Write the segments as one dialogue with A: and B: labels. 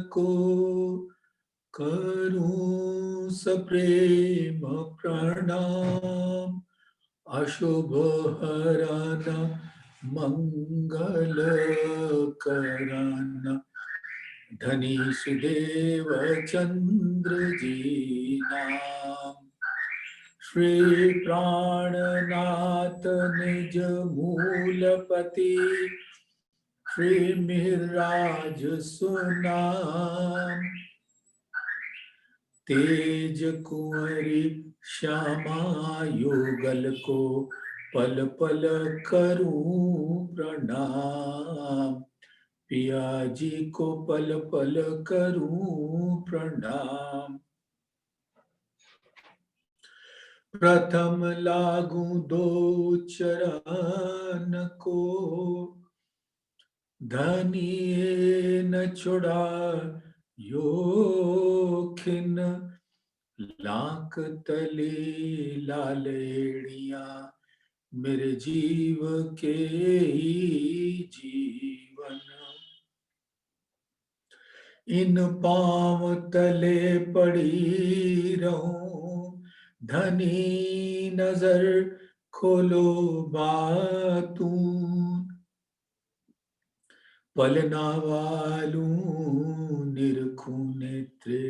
A: को करूं सप्रेम प्रणाम। अशुभ हरना मंगल करना धनी सुदेव चंद्र जी नाम। श्री प्राणनाथ निज मूलपति श्री मिहिरराज सुनाम। तेज कुंवरी श्यामा युगल को पल पल करूं प्रणाम। पिया जी को पल पल करूं प्रणाम। प्रथम लागू दो चरण को धनिये न छुड़ा योखिन। लाख तले लालेड़िया मेरे जीव के ही जीवन। इन पांव तले पड़ी रहूं धनी नजर खोलो बातूं। पलना वालूं निरखूं नेत्रे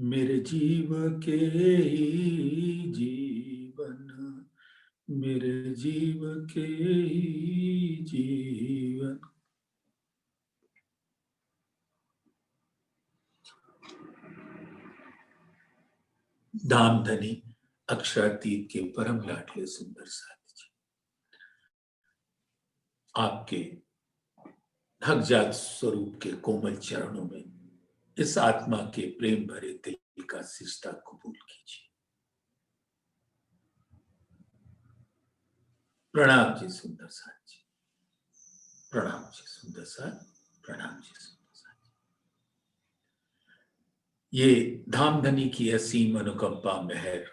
A: मेरे जीव के ही जीवन। मेरे जीव के ही जीवन। धामधनी अक्षरातीत के परम लाडले सुंदर साथ जी, आपके हकजात स्वरूप के कोमल चरणों में इस आत्मा के प्रेम भरे दिल का सिजदा कबूल कीजिए। प्रणाम जी सुंदर साथ जी, प्रणाम जी सुंदर साथ, प्रणाम जी सुंदर साथ। ये धामधनी की असीम अनुकंपा मेहर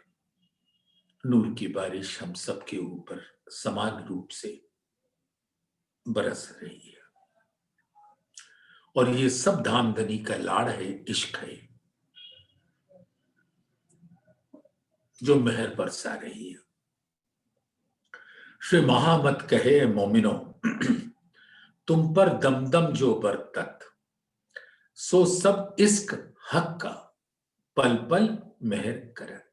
A: नूर की बारिश हम सबके ऊपर समान रूप से बरस रही है और ये सब धामधनी का लाड़ है, इश्क है जो मेहर बरसा रही है। श्री महामत कहे मोमिनो तुम पर दमदम जो बरतत सो सब इश्क हक का पल पल मेहर करत।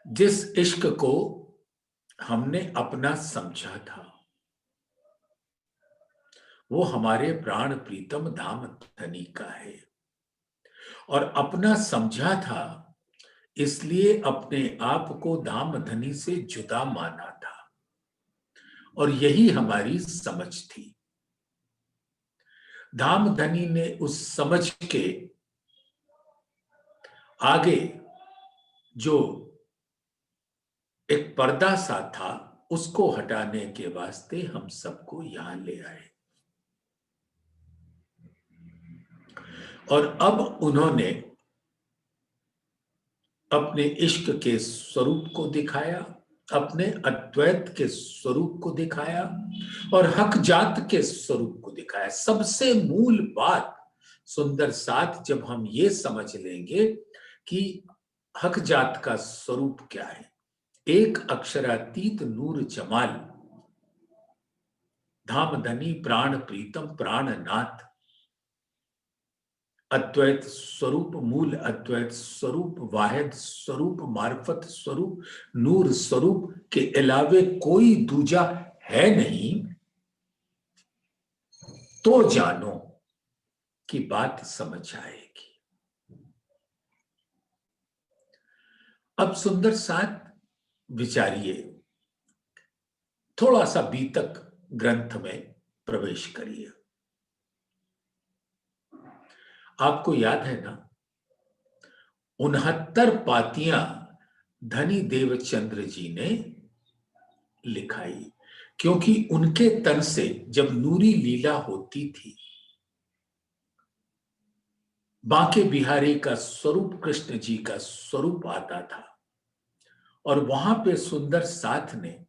A: जिस इश्क को हमने अपना समझा था वो हमारे प्राण प्रीतम धामधनी का है और अपना समझा था इसलिए अपने आप को धामधनी से जुदा माना था और यही हमारी समझ थी। धामधनी ने उस समझ के आगे जो एक पर्दा सा था उसको हटाने के वास्ते हम सबको यहां ले आए और अब उन्होंने अपने इश्क के स्वरूप को दिखाया, अपने अद्वैत के स्वरूप को दिखाया और हक जात के स्वरूप को दिखाया। सबसे मूल बात सुंदर साथ जब हम ये समझ लेंगे कि हक जात का स्वरूप क्या है, एक अक्षरातीत नूर जमाल धामधनी प्राण प्रीतम प्राणनाथ अद्वैत स्वरूप, मूल अद्वैत स्वरूप, वाहिद स्वरूप, मार्फत स्वरूप, नूर स्वरूप के अलावे कोई दूजा है नहीं, तो जानो कि बात समझ आएगी। अब सुंदर साथ विचारिए, थोड़ा सा बीतक ग्रंथ में प्रवेश करिए। आपको याद है ना 69 पातियां धनी देवचंद्र जी ने लिखाई, क्योंकि उनके तन से जब नूरी लीला होती थी बांके बिहारी का स्वरूप, कृष्ण जी का स्वरूप आता था और वहां पे सुंदर साथ ने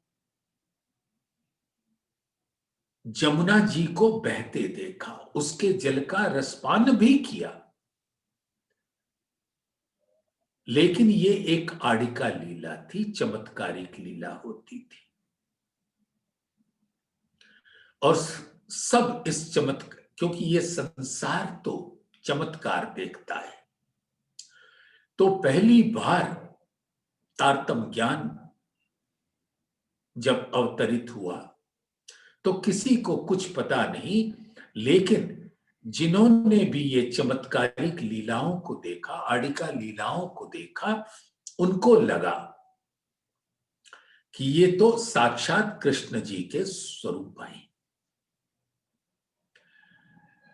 A: जमुना जी को बहते देखा, उसके जल का रसपान भी किया, लेकिन ये एक आड़िका लीला थी, चमत्कारिक लीला होती थी। और सब इस चमत्कार, क्योंकि ये संसार तो चमत्कार देखता है, तो पहली बार तारतम ज्ञान जब अवतरित हुआ तो किसी को कुछ पता नहीं, लेकिन जिन्होंने भी ये चमत्कारिक लीलाओं को देखा, आड़िका लीलाओं को देखा, उनको लगा कि ये तो साक्षात कृष्ण जी के स्वरूप हैं।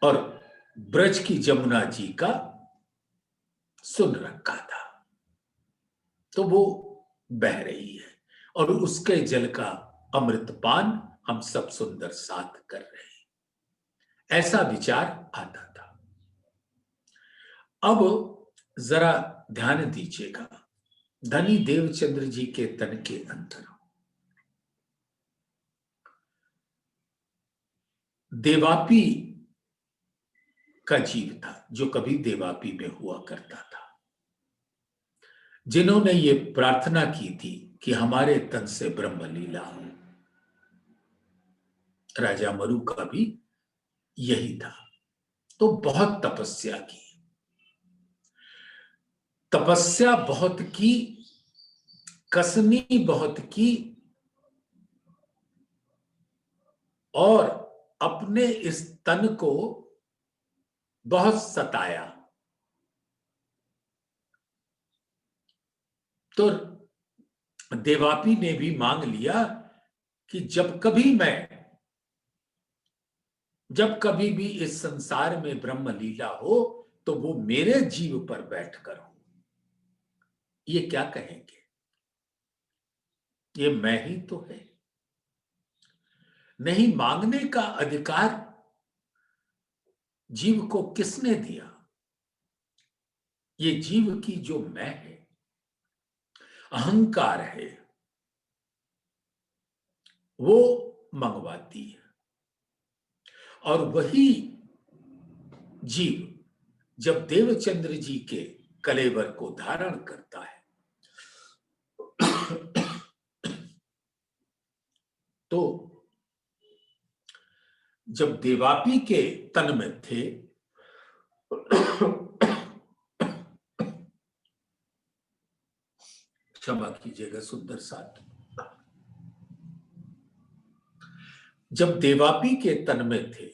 A: और ब्रज की जमुना जी का सुन रखा था, तो वो बह रही है और उसके जल का अमृतपान हम सब सुंदर साथ कर रहे हैं, ऐसा विचार आता था। अब जरा ध्यान दीजिएगा, धनी देवचंद्र जी के तन के अंदर देवापी का जीव था, जो कभी देवापी में हुआ करता था, जिन्होंने ये प्रार्थना की थी कि हमारे तन से ब्रह्म लीला हो। राजा मरु का भी यही था। तो बहुत तपस्या की, तपस्या बहुत की, कसनी बहुत की, और अपने इस तन को बहुत सताया। तो देवापी ने भी मांग लिया कि जब कभी भी इस संसार में ब्रह्म लीला हो तो वो मेरे जीव पर बैठकर हो। ये क्या कहेंगे, ये मैं ही तो है। नहीं, मांगने का अधिकार जीव को किसने दिया? ये जीव की जो मैं है, अहंकार है, वो मंगवाती है। और वही जीव जब देवचंद्र जी के कलेवर को धारण करता है तो जब देवापी के तन में थे क्षमा कीजिएगा सुंदर साथ, जब देवापी के तन में थे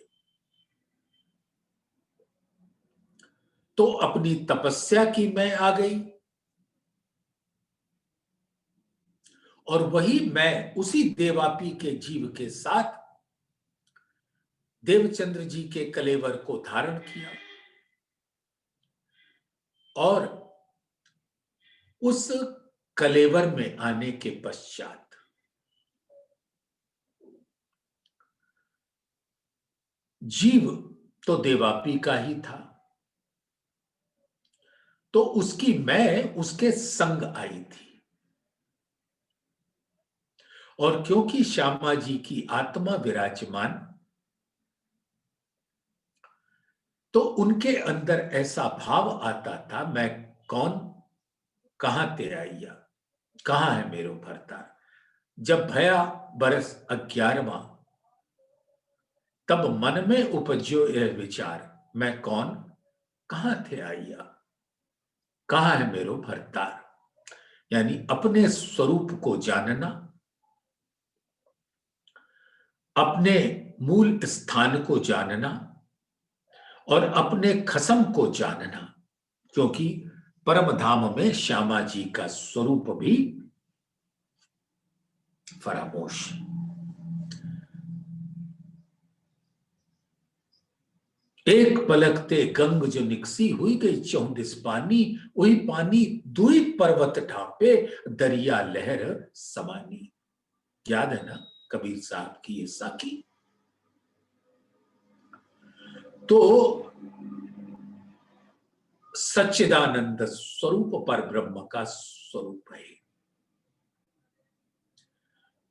A: तो अपनी तपस्या की मैं आ गई, और वही मैं उसी देवापी के जीव के साथ देवचंद्र जी के कलेवर को धारण किया, और उस कलेवर में आने के पश्चात जीव तो देवापी का ही था, तो उसकी मैं उसके संग आई थी। और क्योंकि श्यामा जी की आत्मा विराजमान, तो उनके अंदर ऐसा भाव आता था, मैं कौन, कहां ते आइया, कहां है मेरो भरता। जब भया बरस 11वां, तब मन में उपजो यह विचार, मैं कौन, कहां थे आइया, कहां है मेरो भरतार। यानी अपने स्वरूप को जानना, अपने मूल स्थान को जानना, और अपने खसम को जानना, क्योंकि परम धाम में श्यामा जी का स्वरूप भी फरामोश। एक पलक ते गंग जो निकसी, हुई गई 34 पानी, वही पानी दुई पर्वत ढापे, दरिया लहर समानी। याद है ना कबीर साहब की ये साखी। तो सच्चिदानंद स्वरूप पर ब्रह्म का स्वरूप है।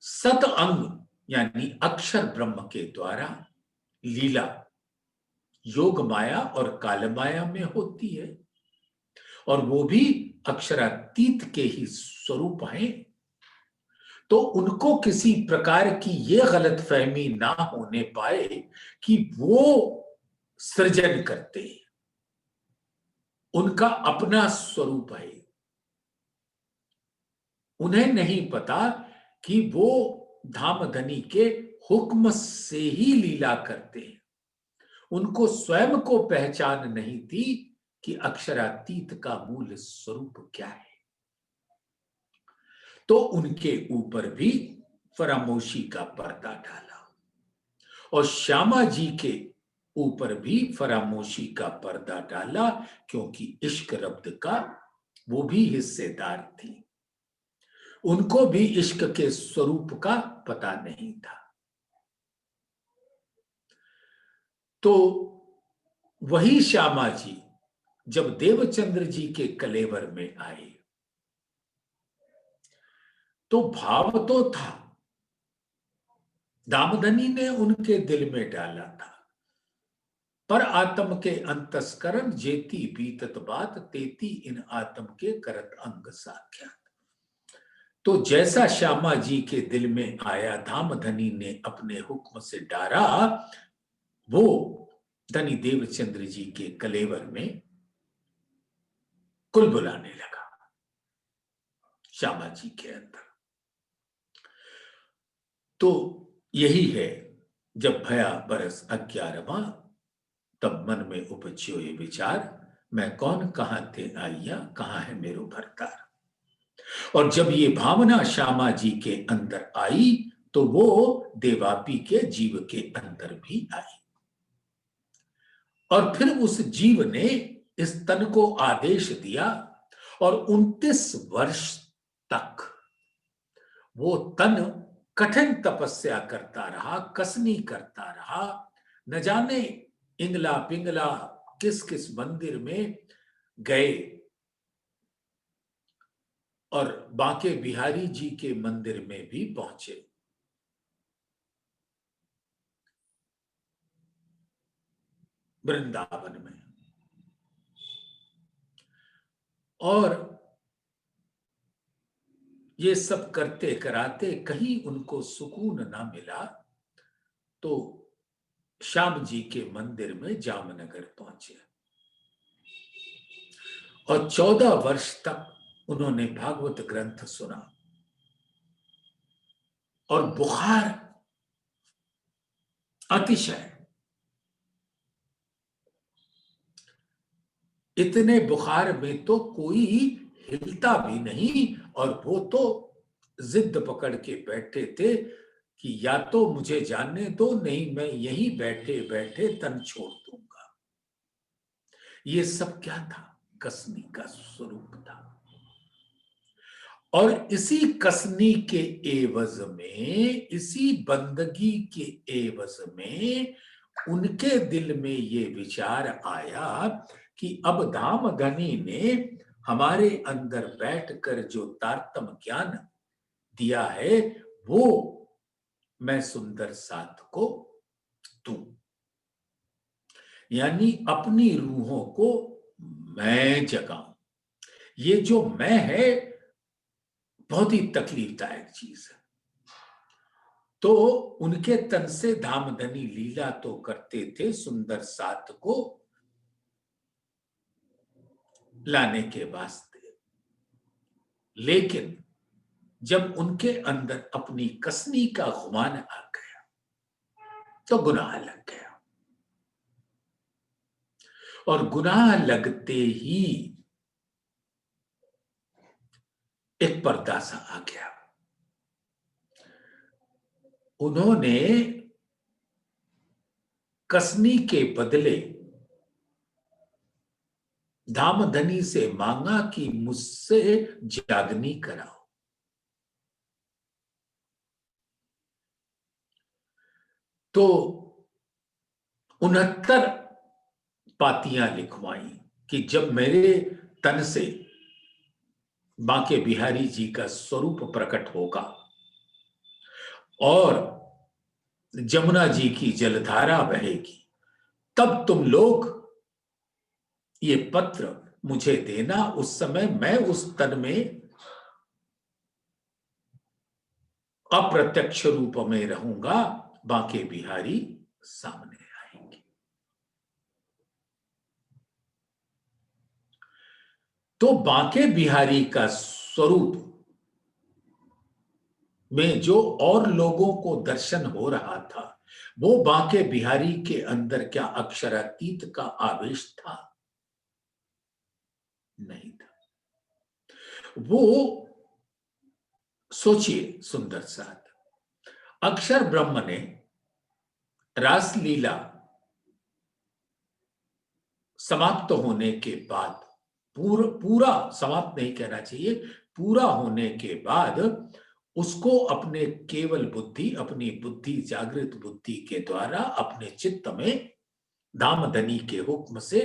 A: सत अंग यानी अक्षर ब्रह्म के द्वारा लीला योग माया और काल माया में होती है, और वो भी अक्षरातीत के ही स्वरूप हैं। तो उनको किसी प्रकार की ये गलत फहमी ना होने पाए कि वो सृजन करते हैं, उनका अपना स्वरूप है। उन्हें नहीं पता कि वो धामधनी के हुक्म से ही लीला करते हैं। उनको स्वयं को पहचान नहीं थी कि अक्षरातीत का मूल स्वरूप क्या है। तो उनके ऊपर भी फरामोशी का पर्दा डाला, और श्यामा जी के ऊपर भी फरामोशी का पर्दा डाला, क्योंकि इश्क रब्द का वो भी हिस्सेदार थी। उनको भी इश्क के स्वरूप का पता नहीं था। तो वही श्यामा जी जब देवचंद्र जी के कलेवर में आए तो भाव तो था, दामधनी ने उनके दिल में डाला था, पर आत्म के अंतस्करण जेती बीतत बात तेती इन आत्म के करत अंग साख्यात। तो जैसा श्यामा जी के दिल में आया, धामधनी ने अपने हुक्म से डारा, वो धनी देवचंद्र जी के कलेवर में कुल बुलाने लगा श्यामा जी के अंदर। तो यही है, जब भया बरस 11वां तब मन में उपज्यो ये विचार, मैं कौन कहां थे आइया कहां है मेरो भरतार। और जब ये भावना श्यामा जी के अंदर आई तो वो देवापी के जीव के अंदर भी आई, और फिर उस जीव ने इस तन को आदेश दिया, और 29 वर्ष तक वो तन कठिन तपस्या करता रहा, कसनी करता रहा। न जाने इंगला पिंगला किस किस मंदिर में गए, और बांके बिहारी जी के मंदिर में भी पहुंचे। वृंदावन में, और ये सब करते कराते कहीं उनको सुकून ना मिला, तो श्याम जी के मंदिर में जामनगर पहुंचे, और 14 वर्ष तक उन्होंने भागवत ग्रंथ सुना, और बुखार अतिशय, इतने बुखार में तो कोई हिलता भी नहीं, और वो तो जिद पकड़ के बैठे थे कि या तो मुझे जानने दो, नहीं मैं यहीं बैठे बैठे तन छोड़ दूंगा। ये सब क्या था? कसनी का स्वरूप था। और इसी कसनी के एवज में, इसी बंदगी के एवज में उनके दिल में ये विचार आया कि अब धामधनी ने हमारे अंदर बैठकर जो तारतम ज्ञान दिया है, वो मैं सुंदर साथ को दूं, यानी अपनी रूहों को मैं जगाऊं। ये जो मैं है बहुत ही तकलीफदायक चीज है। तो उनके तन से धामधनी लीला तो करते थे सुंदर साथ को लाने के वास्ते, लेकिन जब उनके अंदर अपनी कसनी का गुमान आ गया तो गुनाह लग गया, और गुनाह लगते ही एक पर्दा सा आ गया। उन्होंने कसनी के बदले धामधनी से मांगा कि मुझसे जागनी कराओ। तो 69 पातियां लिखवाई कि जब मेरे तन से बांके बिहारी जी का स्वरूप प्रकट होगा और जमुना जी की जलधारा बहेगी, तब तुम लोग ये पत्र मुझे देना। उस समय मैं उस तन में अप्रत्यक्ष रूप में रहूंगा, बांके बिहारी सामने आएंगे। तो बांके बिहारी का स्वरूप में जो और लोगों को दर्शन हो रहा था, वो बांके बिहारी के अंदर क्या अक्षरातीत का आवेश था? नहीं था। वो सोचिए सुंदर साथ, अक्षर ब्रह्म ने रासलीला समाप्त होने के बाद, पूरा समाप्त नहीं कहना चाहिए, पूरा होने के बाद उसको अपने केवल बुद्धि, अपनी बुद्धि, जागृत बुद्धि के द्वारा अपने चित्त में धामधनी के हुक्म से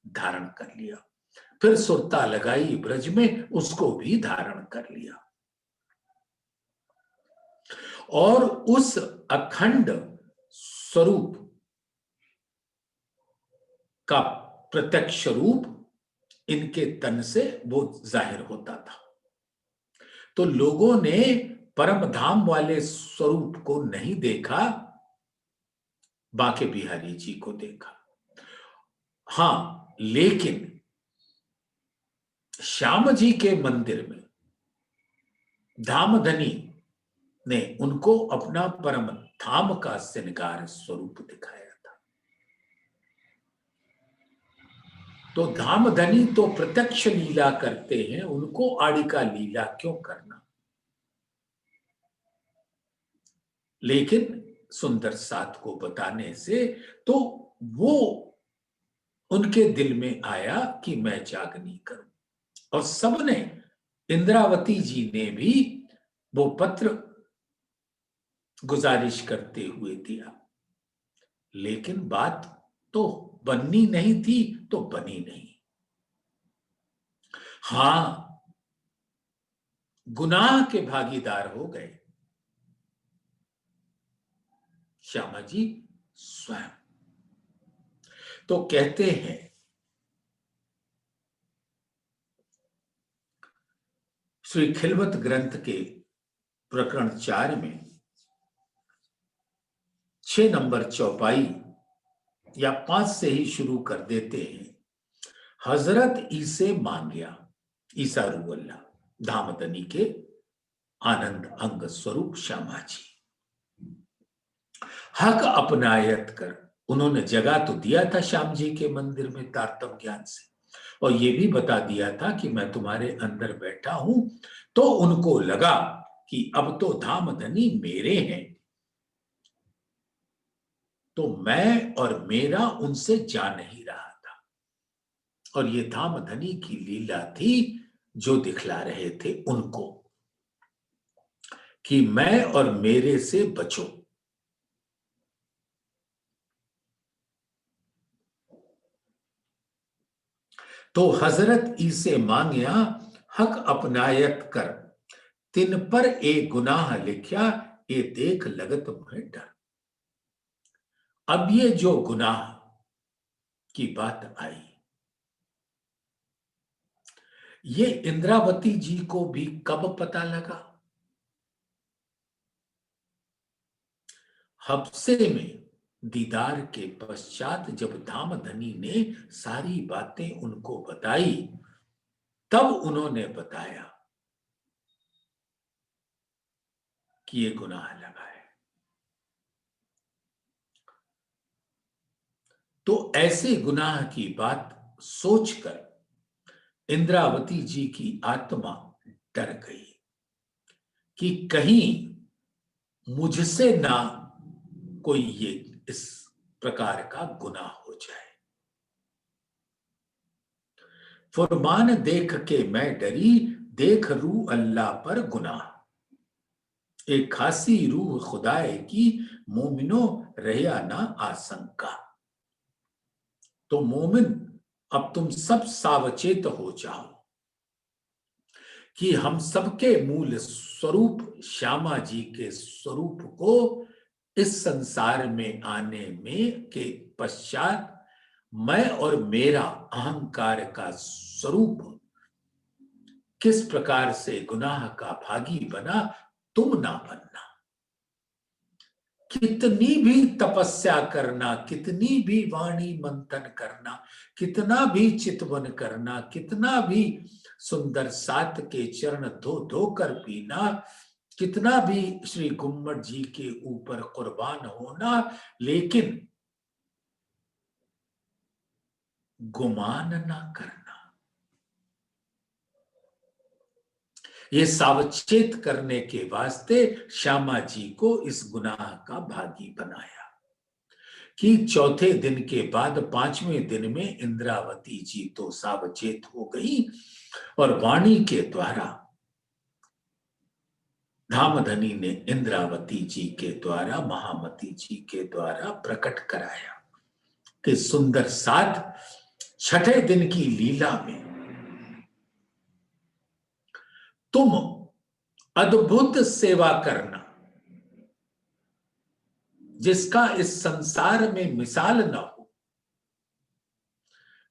A: धारण कर लिया। फिर सुरता लगाई ब्रज में, उसको भी धारण कर लिया। और उस अखंड स्वरूप का प्रत्यक्ष रूप इनके तन से वो जाहिर होता था। तो लोगों ने परम धाम वाले स्वरूप को नहीं देखा, बांके बिहारी जी को देखा। हां, लेकिन श्याम जी के मंदिर में धामधनी ने उनको अपना परम धाम का श्रृंगार स्वरूप दिखाया था। तो धामधनी तो प्रत्यक्ष लीला करते हैं, उनको आड़ी का लीला क्यों करना? लेकिन सुंदर साथ को बताने से तो वो उनके दिल में आया कि मैं जागनी करूं। और सबने, इंद्रावती जी ने भी वो पत्र गुजारिश करते हुए दिया, लेकिन बात तो बननी नहीं थी, तो बनी नहीं। हां, गुनाह के भागीदार हो गए श्यामा जी स्वयं। तो कहते हैं, श्री खिलवत ग्रंथ के प्रकरण 4 में 6 नंबर चौपाई या 5 से ही शुरू कर देते हैं। हजरत ईसे मांगया, ईसा रूवल्ला धामधनी के आनंद अंग स्वरूप श्यामा जी, हक अपनायत कर, उन्होंने जगह तो दिया था श्याम जी के मंदिर में तारतम ज्ञान से, और ये भी बता दिया था कि मैं तुम्हारे अंदर बैठा हूं। तो उनको लगा कि अब तो धामधनी मेरे हैं, तो मैं और मेरा उनसे जा नहीं रहा था। और ये धामधनी की लीला थी जो दिखला रहे थे उनको कि मैं और मेरे से बचो। तो हजरत ईसे मांगया, हक अपनायत कर, तिन पर ए गुनाह लिखया, ए देख लगत मुहे डर। अब ये जो गुनाह की बात आई, ये इंद्रावती जी को भी कब पता लगा? हफ्से में दीदार के पश्चात जब धामधनी ने सारी बातें उनको बताई, तब उन्होंने बताया कि ये गुनाह लगा है। तो ऐसे गुनाह की बात सोचकर इंद्रावती जी की आत्मा डर गई कि कहीं मुझसे ना कोई ये इस प्रकार का गुनाह हो जाए। फुरमान देख के मैं डरी, देख रू अल्लाह पर गुनाह, एक खासी रूह खुदाए की, मोमिनो रहया ना आशंका। तो मोमिन, अब तुम सब सावचेत हो जाओ कि हम सबके मूल स्वरूप श्यामा जी के स्वरूप को इस संसार में आने में के पश्चात मैं और मेरा अहंकार का स्वरूप किस प्रकार से गुनाह का भागी बना, तुम ना बनना। कितनी भी तपस्या करना, कितनी भी वाणी मंथन करना, कितना भी चितवन करना, कितना भी सुंदर सात के चरण धो धो कर पीना, कितना भी श्री गुम्मट जी के ऊपर कुर्बान होना, लेकिन गुमान ना करना। ये सावचेत करने के वास्ते श्यामा जी को इस गुनाह का भागी बनाया कि चौथे दिन के बाद पांचवें दिन में इंद्रावती जी तो सावचेत हो गई और वाणी के द्वारा धामधनी ने इंद्रावती जी के द्वारा, महामती जी के द्वारा प्रकट कराया कि सुंदर सात छठे दिन की लीला में तुम अद्भुत सेवा करना, जिसका इस संसार में मिसाल न हो।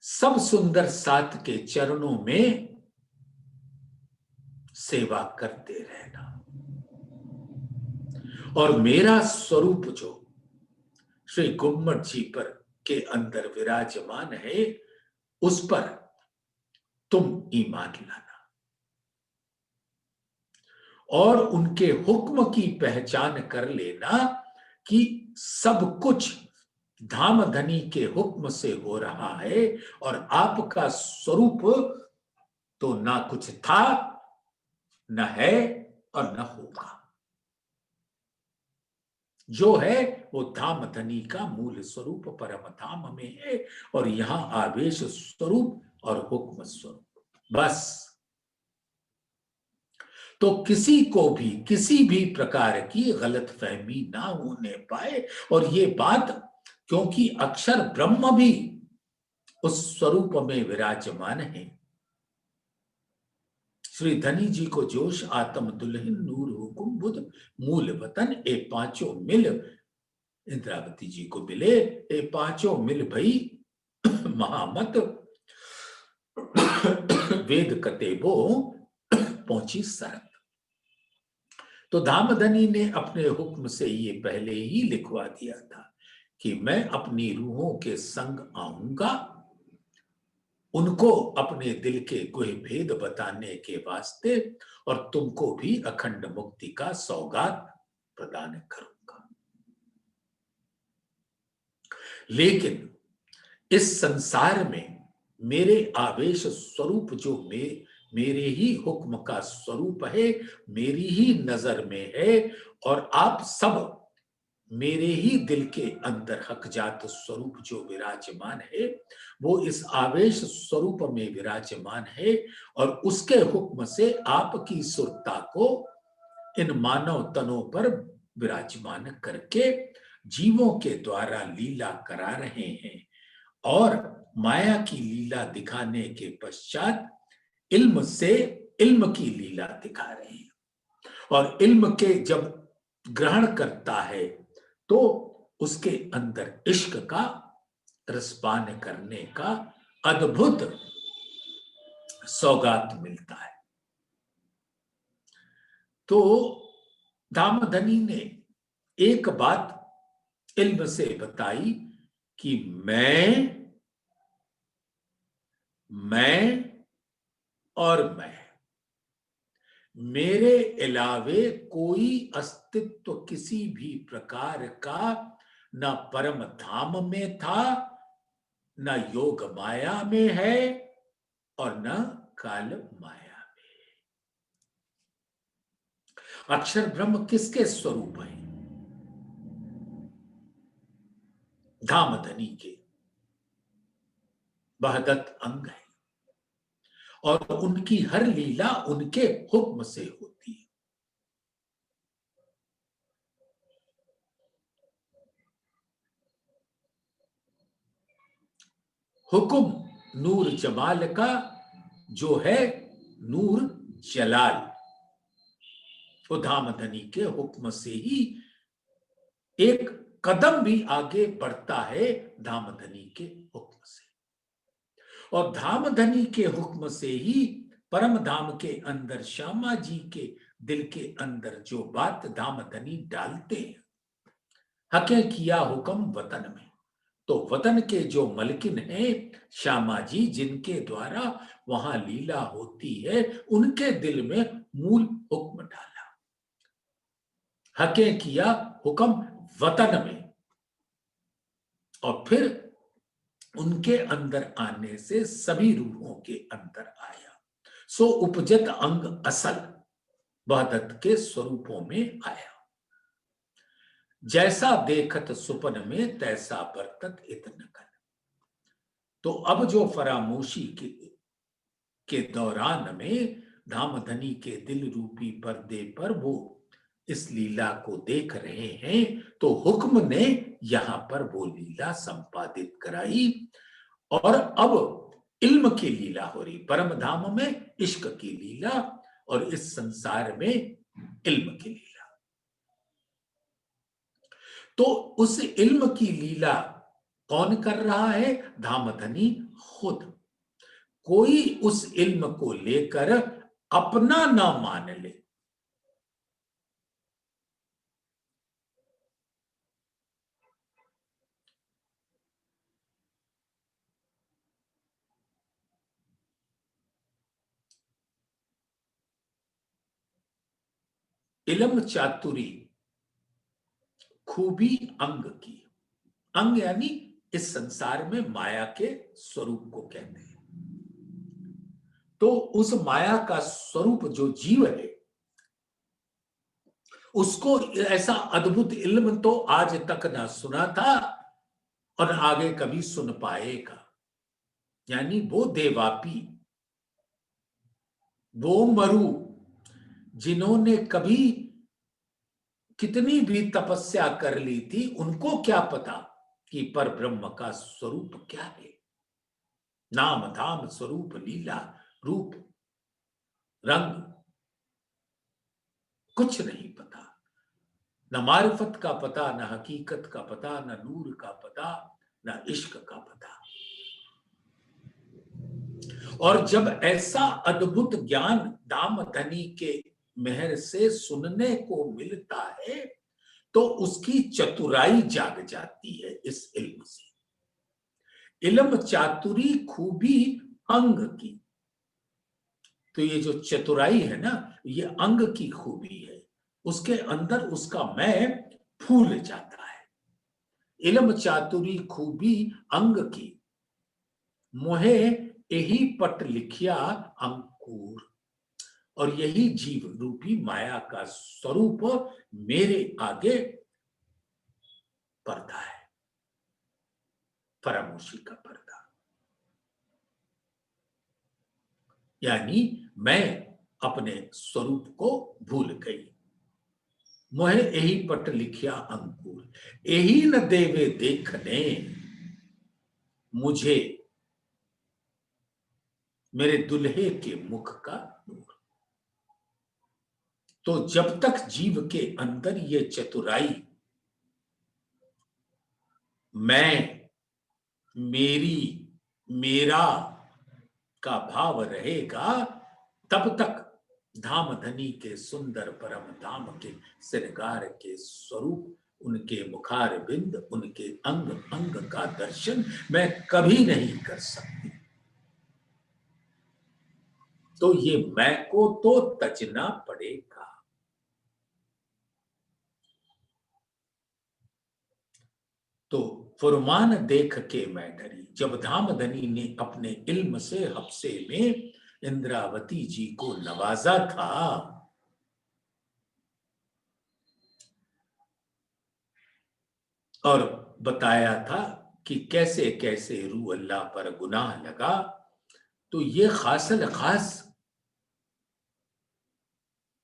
A: सब सुंदर सात के चरणों में सेवा करते रहना और मेरा स्वरूप जो श्री गुम्मट जी पर के अंदर विराजमान है, उस पर तुम ईमान लाना और उनके हुक्म की पहचान कर लेना कि सब कुछ धामधनी के हुक्म से हो रहा है और आपका स्वरूप तो ना कुछ था, न है और न होगा। जो है वो धामधनी का मूल स्वरूप परम धाम में है और यहां आवेश स्वरूप और हुक्म स्वरूप, बस। तो किसी को भी किसी भी प्रकार की गलतफहमी ना होने पाए। और ये बात, क्योंकि अक्षर ब्रह्म भी उस स्वरूप में विराजमान है। श्री धनी जी को जोश आत्म दुल्हन नूर हुकुम बुध मूल वतन ए पांचों मिल, इंद्रावती जी को मिले ए पांचों मिल भई महामत वेद कतेबो पहुंची सरत। तो धामधनी ने अपने हुक्म से ये पहले ही लिखवा दिया था कि मैं अपनी रूहों के संग आऊंगा, उनको अपने दिल के गुह भेद बताने के वास्ते, और तुमको भी अखंड मुक्ति का सौगात प्रदान करूंगा। लेकिन इस संसार में मेरे आवेश स्वरूप जो मेरे ही हुक्म का स्वरूप है, मेरी ही नजर में है, और आप सब मेरे ही दिल के अंदर हकजात स्वरूप जो विराजमान है, वो इस आवेश स्वरूप में विराजमान है और उसके हुक्म से आपकी सुरता को इन मानव तनों पर विराजमान करके जीवों के द्वारा लीला करा रहे हैं। और माया की लीला दिखाने के पश्चात इल्म से इल्म की लीला दिखा रहे हैं। और इल्म के जब ग्रहण करता है तो उसके अंदर इश्क का रसपान करने का अद्भुत सौगात मिलता है। तो धामधनी ने एक बात इल्म से बताई कि मैं और मैं, मेरे अलावे कोई अस्तित्व किसी भी प्रकार का न परम धाम में था, न योग माया में है और न काल माया में। अक्षर ब्रह्म किसके स्वरूप है? धामधनी के वहदत अंग है और उनकी हर लीला उनके हुक्म से होती है। हुक्म नूर जमाल का जो है नूर जलाल, वो धामधनी के हुक्म से ही एक कदम भी आगे बढ़ता है धामधनी के हुक्म से, और धामधनी के हुक्म से ही परम धाम के अंदर श्यामा जी के दिल के अंदर जो बात धामधनी डालते हैं, हके किया हुक्म वतन में, तो वतन के जो मलकिन हैं श्यामा जी, जिनके द्वारा वहां लीला होती है, उनके दिल में मूल हुक्म डाला, हके किया हुक्म वतन में, और फिर उनके अंदर आने से सभी रूहों के अंदर आया। सो उपजत अंग असल वहदत के स्वरूपों में आया, जैसा देखत सुपन में तैसा बरतत इतन कर। तो अब जो फरामोशी के दौरान में धामधनी के दिल रूपी पर्दे पर वो इस लीला को देख रहे हैं, तो हुक्म ने यहां पर वो लीला संपादित कराई, और अब इल्म की लीला हो रही, परम धाम में इश्क की लीला और इस संसार में इल्म की लीला। तो उस इल्म की लीला कौन कर रहा है? धामधनी खुद। कोई उस इल्म को लेकर अपना ना मान ले, इल्म चातुरी खूबी अंग की, अंग यानी इस संसार में माया के स्वरूप को कहते हैं। तो उस माया का स्वरूप जो जीव है, उसको ऐसा अद्भुत इल्म तो आज तक ना सुना था और आगे कभी सुन पाएगा। यानी वो देवापी, वो मरु, जिन्होंने कभी कितनी भी तपस्या कर ली थी, उनको क्या पता कि पर ब्रह्म का स्वरूप क्या है। नाम धाम स्वरूप लीला रूप रंग कुछ नहीं पता, न मारिफत का पता, न हकीकत का पता, न नूर का पता, न इश्क का पता। और जब ऐसा अद्भुत ज्ञान दामधनी के मेहर से सुनने को मिलता है, तो उसकी चतुराई जाग जाती है इस इल्म से। इल्म चातुरी खूबी अंग की, तो ये जो चतुराई है ना, ये अंग की खूबी है, उसके अंदर उसका मैं फूल जाता है। इल्म चातुरी खूबी अंग की, मोहे यही पट लिखिया अंकुर, और यही जीव रूपी माया का स्वरूप मेरे आगे पर्दा है, परामोशी का पर्दा। यानी मैं अपने स्वरूप को भूल गई। मोहे यही पट लिखिया अंकुर, यही न देवे देखने मुझे मेरे दुल्हे के मुख का नूर। तो जब तक जीव के अंदर ये चतुराई, मैं, मेरी, मेरा का भाव रहेगा, तब तक धामधनी के सुंदर परम धाम के श्रृंगार के स्वरूप, उनके मुखार बिंद, उनके अंग अंग का दर्शन मैं कभी नहीं कर सकती। तो ये मैं को तो तजना पड़ेगा। तो फुरमान देख के मैं डरी, जब धामधनी ने अपने इल्म से हफ्से में इंद्रावती जी को नवाजा था, और बताया था कि कैसे कैसे रूह अल्लाह पर गुनाह लगा, तो ये खासल खास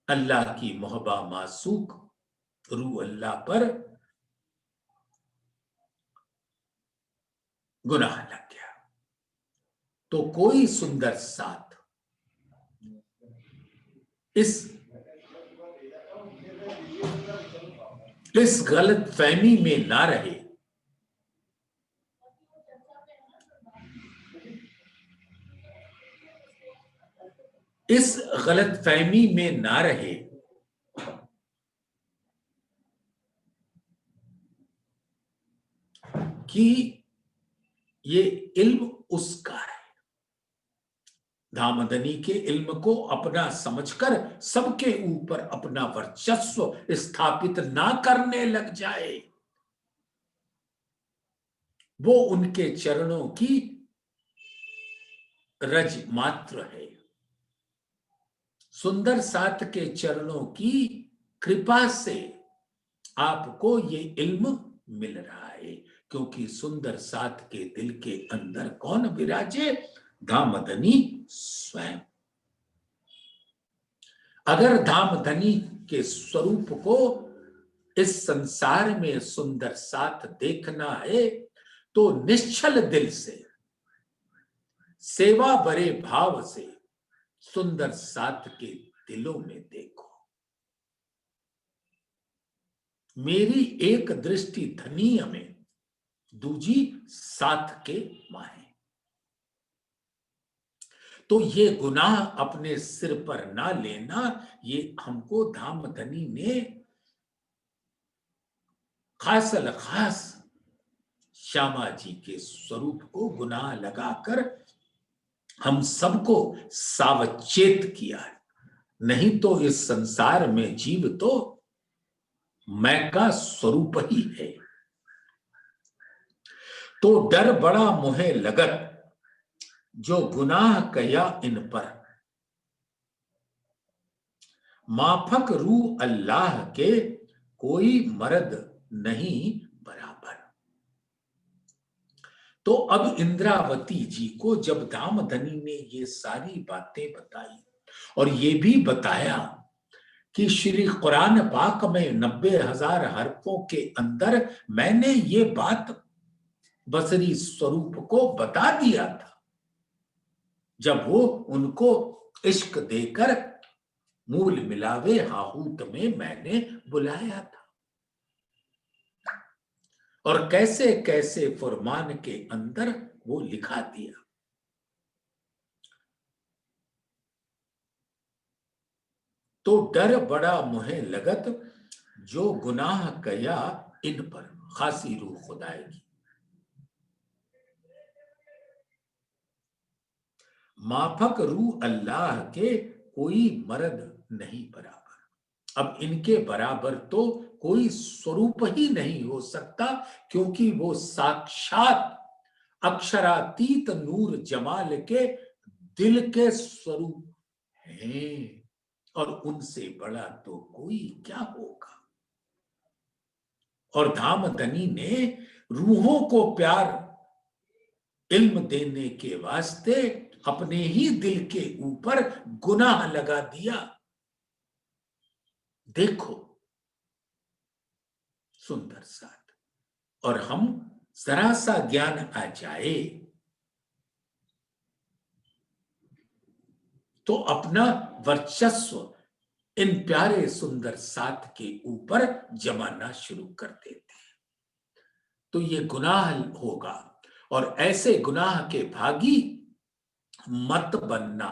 A: अल्लाह की मोहब्बा मासूक रूह अल्लाह पर गुनाह लग गया। तो कोई सुंदर साथ इस इस गलत फहमी में ना रहे, इस गलत फहमी में ना रहे कि ये इल्म उसका है। धामधनी के इल्म को अपना समझकर सबके ऊपर अपना वर्चस्व स्थापित ना करने लग जाए। वो उनके चरणों की रज मात्र है। सुंदर साथ के चरणों की कृपा से आपको ये इल्म मिल रहा है, क्योंकि सुंदर साथ के दिल के अंदर कौन विराजे? धामधनी स्वयं। अगर धामधनी के स्वरूप को इस संसार में सुंदर साथ देखना है तो निश्चल दिल से, सेवा भरे भाव से सुंदर साथ के दिलों में देखो। मेरी एक दृष्टि धनीय में, दूजी साथ के माहे। तो ये गुनाह अपने सिर पर ना लेना, ये हमको धामधनी ने खासल खास श्यामा जी के स्वरूप को गुनाह लगाकर हम सबको सावचेत किया है। नहीं तो इस संसार में जीव तो मैं का स्वरूप ही है। तो डर बड़ा मुहे लगत, जो गुनाह कया इन पर, माफक रू अल्लाह के कोई मर्द नहीं बराबर। तो अब इंद्रावती जी को जब धामधनी ने ये सारी बातें बताई और ये भी बताया कि श्री कुरान पाक में 90,000 हरफों के अंदर मैंने ये बात बसरी स्वरूप को बता दिया था, जब वो उनको इश्क देकर मूल मिलावे हाहूत में मैंने बुलाया था, और कैसे कैसे फरमान के अंदर वो लिखा दिया। तो डर बड़ा मुहे लगत, जो गुनाह कया इन पर, खासी रूह खुदाएगी। माफक रू अल्लाह के कोई मर्द नहीं बराबर। अब इनके बराबर तो कोई स्वरूप ही नहीं हो सकता, क्योंकि वो साक्षात अक्षरातीत नूर जमाल के दिल के स्वरूप हैं, और उनसे बड़ा तो कोई क्या होगा। और धामधनी ने रूहों को प्यार इल्म देने के वास्ते अपने ही दिल के ऊपर गुनाह लगा दिया। देखो सुंदर साथ, और हम जरा सा ज्ञान आ जाए तो अपना वर्चस्व इन प्यारे सुंदर साथ के ऊपर जमाना शुरू कर देते हैं। तो ये गुनाह होगा, और ऐसे गुनाह के भागी मत बनना,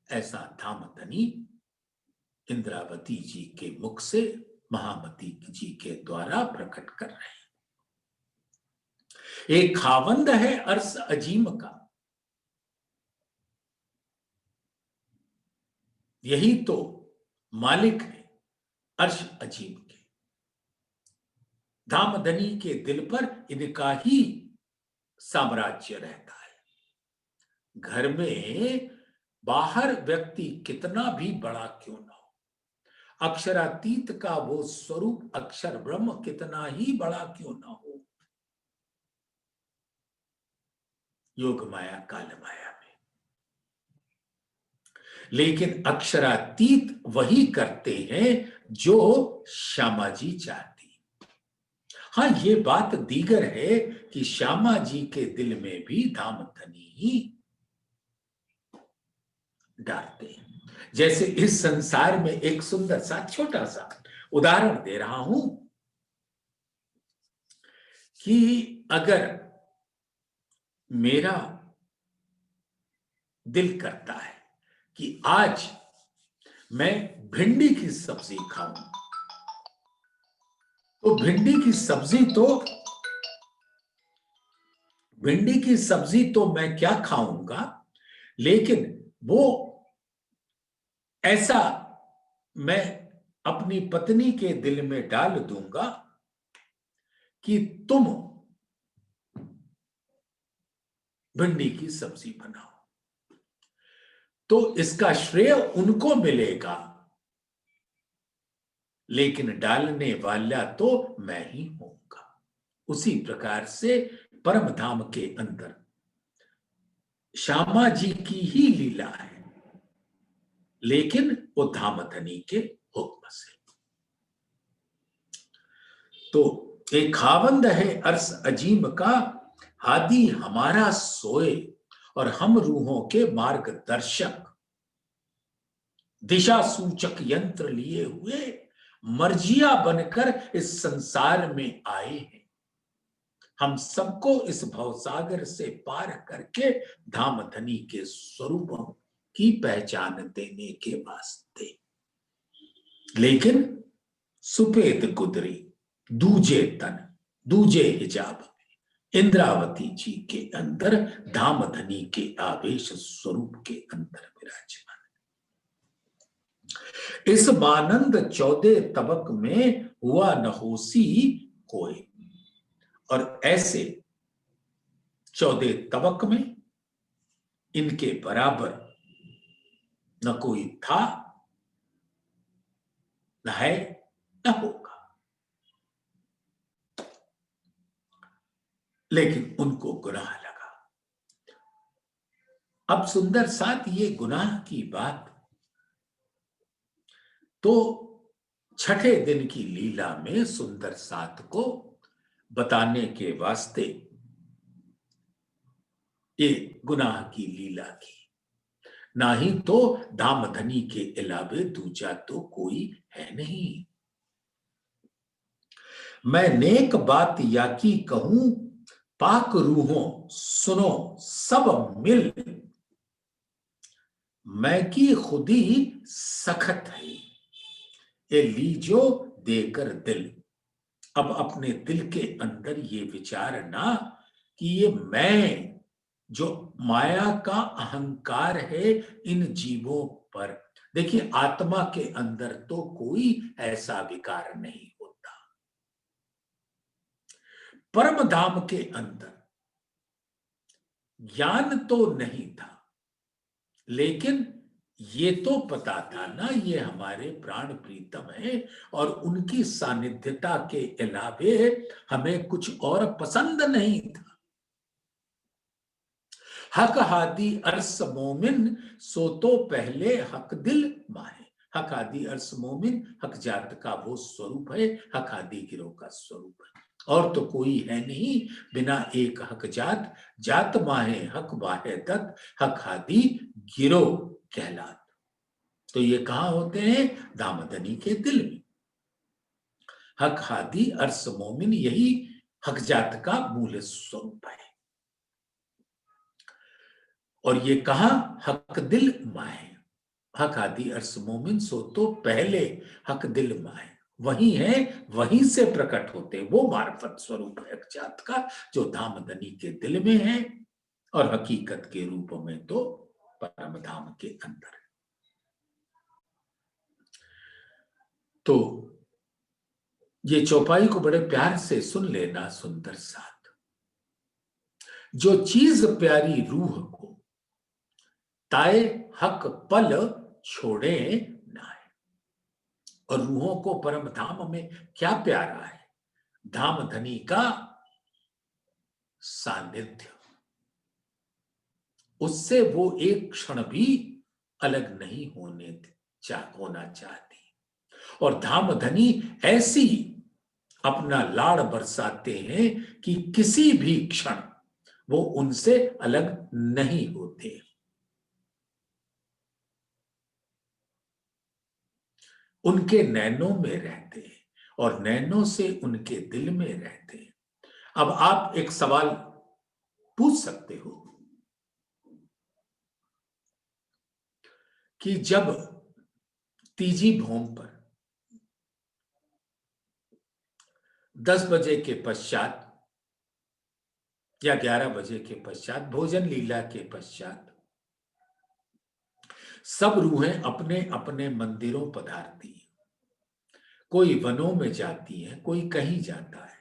A: ऐसा धामधनी इंद्रावती जी के मुख से महामती जी के द्वारा प्रकट कर रहे हैं। एक खावंद है अर्श अजीम का, यही तो मालिक है अर्श अजीम के। धामधनी के दिल पर इनका ही साम्राज्य रहता है। घर में बाहर व्यक्ति कितना भी बड़ा क्यों ना हो, अक्षरातीत का वो स्वरूप अक्षर ब्रह्म कितना ही बड़ा क्यों ना हो, योग माया काल माया में, लेकिन अक्षरातीत वही करते हैं जो श्यामा जी चाहती। हाँ, ये बात दीगर है कि श्यामा जी के दिल में भी धामधनी ही डालते हैं। जैसे इस संसार में एक सुंदर सा छोटा सा उदाहरण दे रहा हूं कि अगर मेरा दिल करता है कि आज मैं भिंडी की सब्जी खाऊं, तो भिंडी की सब्जी तो मैं क्या खाऊंगा, लेकिन वो ऐसा मैं अपनी पत्नी के दिल में डाल दूंगा कि तुम भिंडी की सब्जी बनाओ, तो इसका श्रेय उनको मिलेगा, लेकिन डालने वाला तो मैं ही होऊंगा। उसी प्रकार से परम धाम के अंदर श्यामा जी की ही लीला है, लेकिन वो धामधनी के हुक्म से। तो एक खावंद है अर्श अजीम का, हादी हमारा सोए, और हम रूहों के मार्गदर्शक, दिशा सूचक यंत्र लिए हुए मर्जिया बनकर इस संसार में आए हैं, हम सबको इस भवसागर से पार करके धामधनी के स्वरूपों की पहचान देने के वास्ते। लेकिन सुपेद कुदरी दूजे तन दूजे हिजाब में इंद्रावती जी के अंदर धामधनी के आवेश स्वरूप के अंदर विराजमान। इस मानंद 14 तबक में हुआ नहोसी कोई, और ऐसे 14 तबक में इनके बराबर न कोई था, न है, न होगा। लेकिन उनको गुनाह लगा। अब सुंदर साथ ये गुनाह की बात तो छठे दिन की लीला में सुंदर साथ को बताने के वास्ते ये गुनाह की लीला की, ना ही तो धामधनी के अलावे दूजा तो कोई है नहीं। मैं नेक बात या की कहूं, पाक रूहों सुनो सब मिल, मैं की खुदी सखत है, ये लीजो देकर दिल। अब अपने दिल के अंदर ये विचारना कि ये मैं, जो माया का अहंकार है इन जीवों पर, देखिए आत्मा के अंदर तो कोई ऐसा विकार नहीं होता। परम धाम के अंदर ज्ञान तो नहीं था, लेकिन ये तो पता था ना ये हमारे प्राण प्रीतम है, और उनकी सानिध्यता के अलावे हमें कुछ और पसंद नहीं था। हक हादी अर्स मोमिन, सो तो पहले हक दिल माहे। हक आदि अर्स मोमिन, हक जात का वो स्वरूप है, हक आदि गिरोह का स्वरूप है, और तो कोई है नहीं बिना एक हक जात, जात माहे हक वाहे दत्त, हक आदि गिरोह कहलात। तो ये कहां होते हैं? दामदनी के दिल में। हक हादी अर्स मोमिन, यही हक जात का मूल स्वरूप है। और ये कहा हक दिल माए, हक आदि अर्स मोमिन, सो तो पहले हक दिल माए, वही है, वहीं से प्रकट होते वो मार्फत स्वरूप है हक जात का, जो धामधनी के दिल में है, और हकीकत के रूप में तो परम धाम के अंदर है। तो ये चौपाई को बड़े प्यार से सुन लेना सुंदर साथ। जो चीज प्यारी रूह को, ताए हक पल छोड़े नाए। और रूहों को परम धाम में क्या प्यारा है? धामधनी का सानिध्य, उससे वो एक क्षण भी अलग नहीं होना चाहती। और धामधनी ऐसी अपना लाड़ बरसाते हैं कि किसी भी क्षण वो उनसे अलग नहीं होते। उनके नैनों में रहते हैं, और नैनों से उनके दिल में रहते हैं। अब आप एक सवाल पूछ सकते हो कि जब तीजी भौम पर 10 बजे के पश्चात या 11 बजे के पश्चात, भोजन लीला के पश्चात सब रूहें अपने अपने मंदिरों पधारती हैं। कोई वनों में जाती है, कोई कहीं जाता है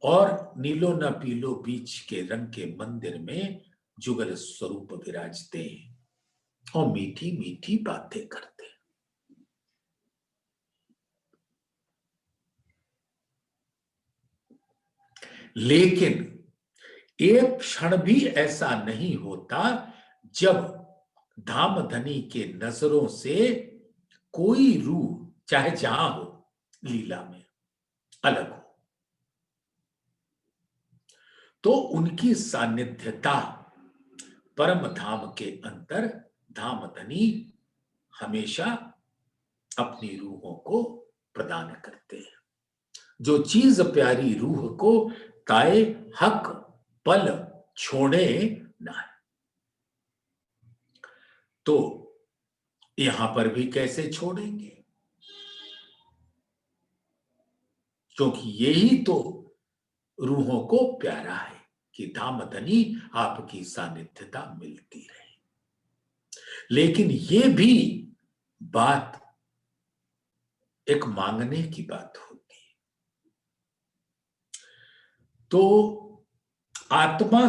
A: और नीलो न पीलो बीच के रंग के मंदिर में जुगल स्वरूप विराजते हैं और मीठी मीठी बातें करते हैं। लेकिन एक क्षण भी ऐसा नहीं होता जब धामधनी के नजरों से कोई रूह, चाहे जहां हो लीला में, अलग हो, तो उनकी सानिध्यता परम धाम के अंदर धामधनी हमेशा अपनी रूहों को प्रदान करते हैं। जो चीज प्यारी रूह को ताए हक पल छोड़े ना। तो यहां पर भी कैसे छोड़ेंगे, क्योंकि यही तो रूहों को प्यारा है कि धामधनी आपकी सानिध्यता मिलती रहे। लेकिन ये भी बात एक मांगने की बात होती है। तो आत्मा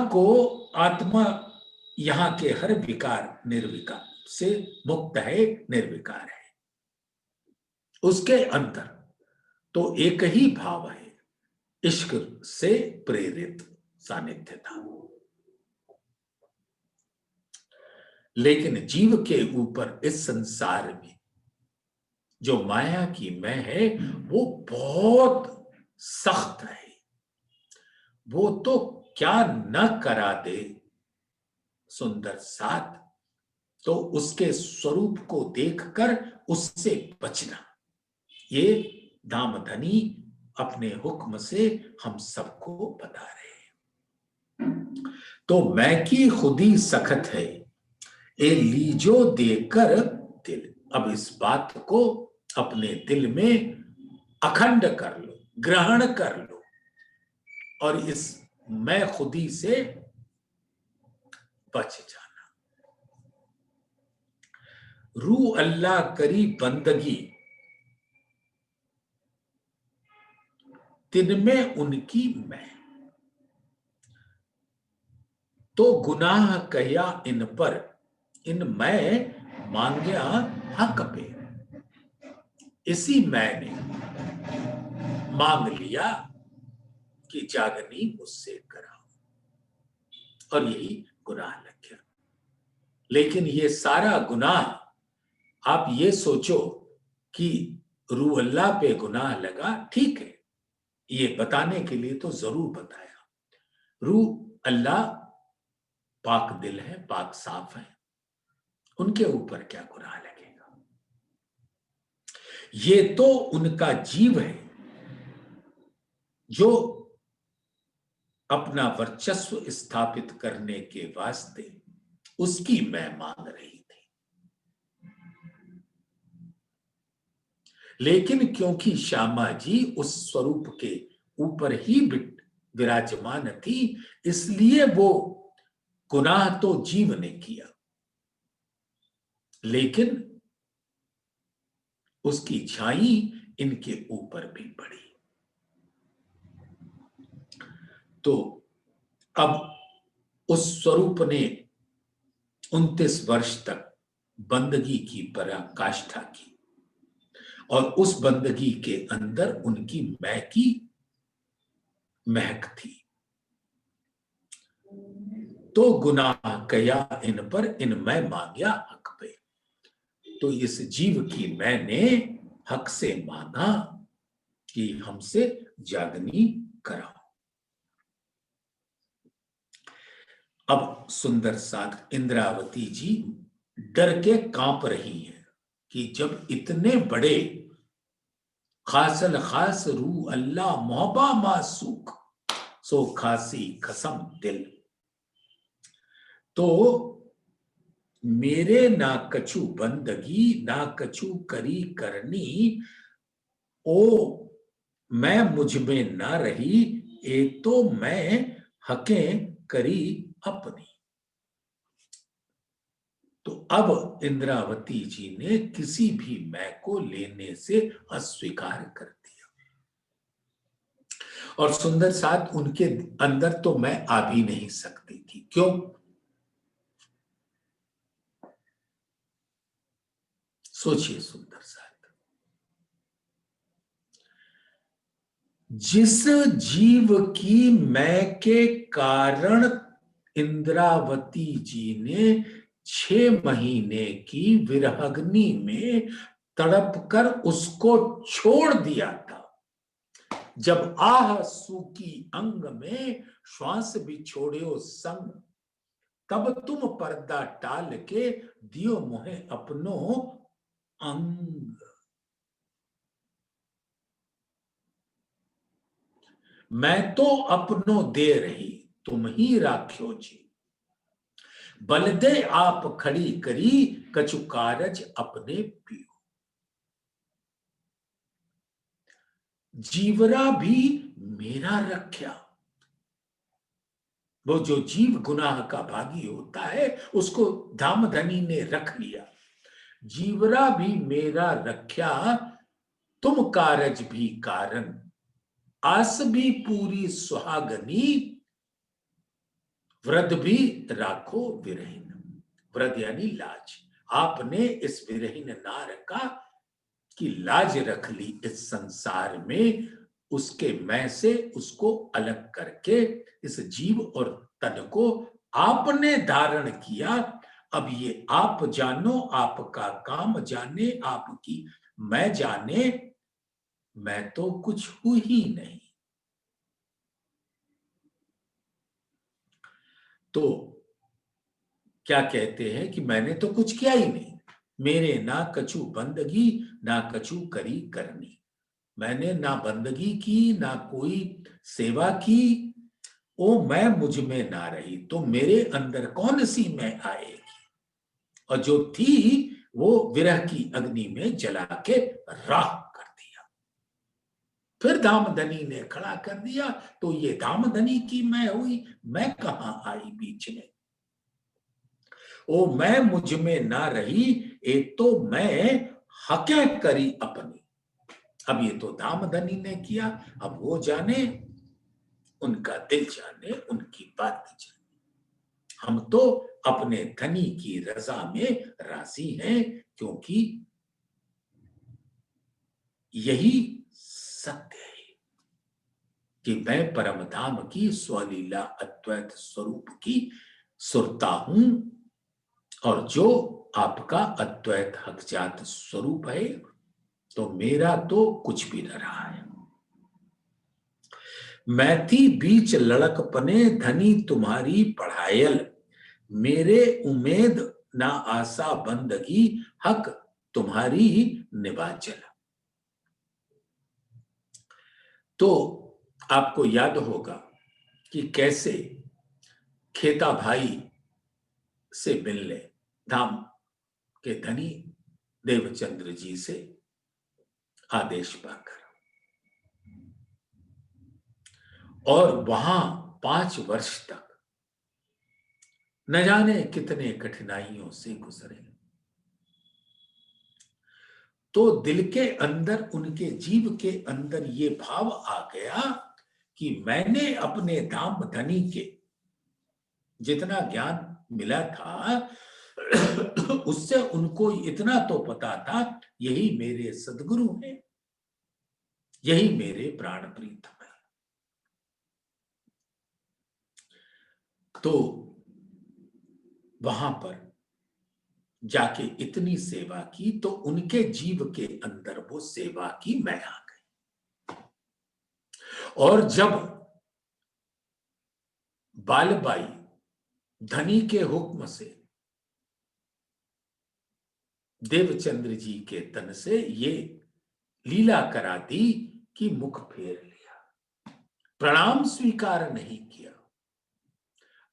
A: यहां के हर विकार निर्विकार से मुक्त है, निर्विकार है। उसके अंदर तो एक ही भाव है, इश्क से प्रेरित सानिध्यता। लेकिन जीव के ऊपर इस संसार में जो माया की मैं है वो बहुत सख्त है। वो तो क्या न करा दे सुंदर साथ, तो उसके स्वरूप को देखकर उससे बचना, ये धामधनी अपने हुक्म से हम सबको बता रहे हैं। तो मैं की खुदी सखत है ए लीजो देकर दिल। अब इस बात को अपने दिल में अखंड कर लो, ग्रहण कर लो और इस मैं खुदी से बच जाना। रूह अल्लाह करी बंदगी, दिन में उनकी मैं, तो गुनाह कया इन पर, इन मैं मांगया हक पे। इसी मैंने मांग लिया कि जागनी मुझसे कराओ, और यही गुनाह लग गया। लेकिन ये सारा गुनाह, आप ये सोचो कि रूह अल्लाह पे गुनाह लगा, ठीक है, ये बताने के लिए तो जरूर बताया। रूह अल्लाह पाक दिल है, पाक साफ है, उनके ऊपर क्या गुनाह लगेगा। ये तो उनका जीव है जो अपना वर्चस्व स्थापित करने के वास्ते उसकी मैं मांग रही थी। लेकिन क्योंकि श्यामा जी उस स्वरूप के ऊपर ही विराजमान थी, इसलिए वो गुनाह तो जीव ने किया, लेकिन उसकी छाई इनके ऊपर भी पड़ी। तो अब उस स्वरूप ने 29 वर्ष तक बंदगी की पराकाष्ठा की और उस बंदगी के अंदर उनकी मैं की महक थी। तो गुनाह कया इन पर, इन मैं मांगया हक पे। तो इस जीव की मैंने हक से मांगा कि हमसे जागनी कराओ। अब सुंदर साथ इंद्रावती जी डर के कांप रही हैं कि जब इतने बड़े खासल खास रूह अल्लाह मोहबा मासूक सो खासी खसम दिल। तो मेरे ना कछु बंदगी ना कछु करी करनी, ओ मैं मुझ में ना रही, ए तो मैं हकें करी अपनी। तो अब इंद्रावती जी ने किसी भी मैं को लेने से अस्वीकार कर दिया, और सुंदर साथ उनके अंदर तो मैं आ भी नहीं सकती थी। क्यों? सोचिए सुंदर साथ, जिस जीव की मैं के कारण इंद्रावती जी ने 6 महीने की विरहग्नि में तड़प कर उसको छोड़ दिया था, जब आह सूकी अंग में श्वास भी छोड़ो संग, तब तुम पर्दा टाल के दियो मोहे अपनो अंग। मैं तो अपनो दे रही तुम ही राख्यो जी, बल दे आप खड़ी करी कछु कारज अपने पियो। जीवरा भी मेरा रख्या, वो जो जीव गुनाह का भागी होता है उसको धामधनी ने रख लिया। जीवरा भी मेरा रख्या, तुम कारज भी कारण, आस भी पूरी सुहागनी, व्रत भी राखो विरहीन। व्रत यानी लाज। आपने इस विरहीन नार का की लाज रख ली इस संसार में, उसके मैं से उसको अलग करके इस जीव और तन को आपने धारण किया। अब ये आप जानो, आपका काम जाने, आपकी मैं जाने, मैं तो कुछ हूं ही नहीं। तो क्या कहते हैं कि मैंने तो कुछ किया ही नहीं, मेरे ना कछु बंदगी ना कछु करी करनी, मैंने ना बंदगी की ना कोई सेवा की, ओ मैं मुझ में ना रही, तो मेरे अंदर कौन सी मैं आएगी, और जो थी वो विरह की अग्नि में जला के राख कर दिया। फिर धामधनी ने खड़ा कर दिया, तो ये धामधनी की मैं हुई, मैं कहां आई बीच में। ओ मैं मुझ में ना रही, एक तो मैं हके करी अपनी। अब ये तो धामधनी ने किया, अब वो जाने, उनका दिल जाने, उनकी बात जाने। हम तो अपने धनी की रजा में राजी हैं, क्योंकि यही सत्य है कि मैं परम धाम की स्वलीला अद्वैत स्वरूप की सुरता हूं, और जो आपका अद्वैत हकजात स्वरूप है, तो मेरा तो कुछ भी न रहा है। मैं थी बीच लड़कपने धनी तुम्हारी पढ़ायल, मेरे उम्मीद ना आशा बंदगी, हक तुम्हारी निभा चला। तो आपको याद होगा कि कैसे खेता भाई से मिलने धाम के धनी देवचंद्र जी से आदेश पाकर, और वहां 5 वर्ष तक न जाने कितने कठिनाइयों से गुजरे, तो दिल के अंदर, उनके जीव के अंदर ये भाव आ गया कि मैंने अपने धाम धनी के जितना ज्ञान मिला था उससे उनको इतना तो पता था, यही मेरे सदगुरु हैं, यही मेरे प्राण प्रीतम है। तो वहां पर जाके इतनी सेवा की, तो उनके जीव के अंदर वो सेवा की मैं आ गई। और जब बालबाई धनी के हुक्म से देवचंद्र जी के तन से ये लीला करा दी कि मुख फेर लिया, प्रणाम स्वीकार नहीं किया।